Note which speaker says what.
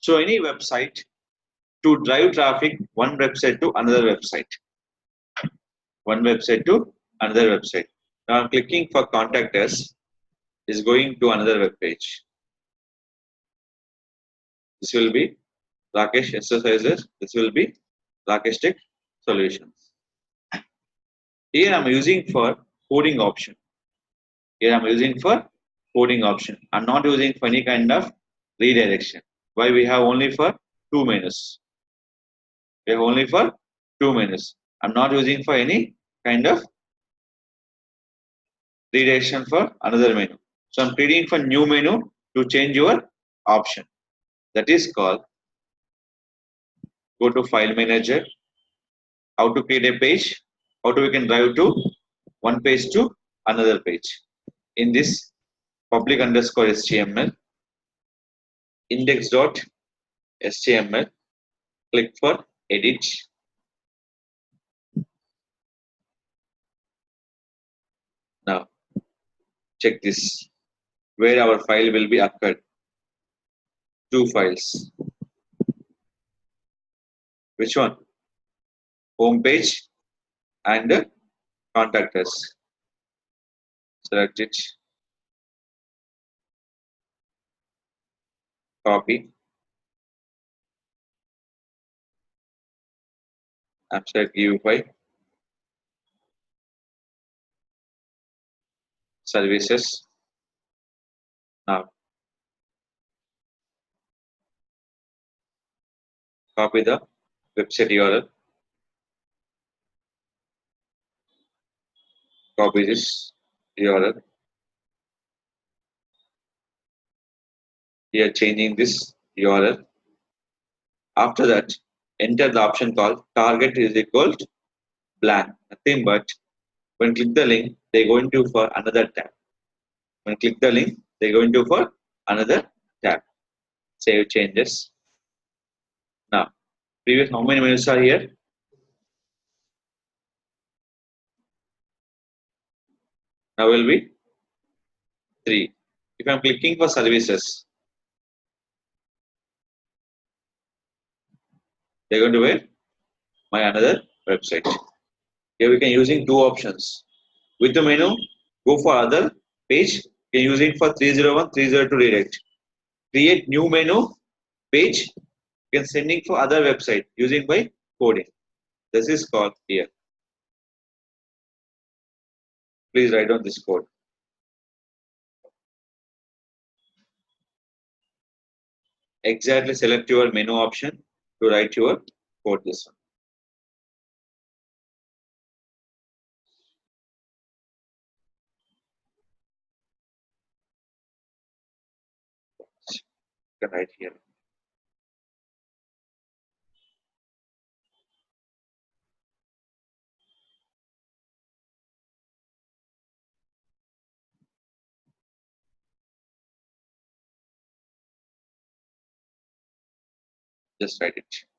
Speaker 1: So any website to drive traffic one website to another website. One website to another website. Now I'm clicking for contact us. Is going to another web page. This will be Rakesh exercises. This will be Rakesh Tech solutions. Here I'm using for coding option. Here I'm using for coding option. I'm not using for any kind of redirection. Why we have only for two menus. We have only for two menus. I'm not using for any kind of redirection for another menu. So I'm creating for new menu to change your option. That is called go to file manager. How to create a page? How do we can drive to one page to another page? In this public underscore HTML index.html, click for edit. Now check this where our file will be occurred. Two files. Which one? Home page and contact us. Select it. Copy. Abstract GUI. Services. Now copy the website URL. Copy this URL. Here changing this URL. After that, enter the option called target is equal to blank. Nothing but when click the link, they go into for another tab. When click the link, they go into for another tab. Save changes. Now, previous how many menus are here? Now will be 3. If I'm clicking for services, they're going to where? My another website. Here we can using two options. With the menu, go for other page. You can using for 301, 302 redirect. Create new menu page. You can sending for other website using by coding. This is called here. Please write down this code. Exactly select your menu option to write your code this one. You can write here. Just write it.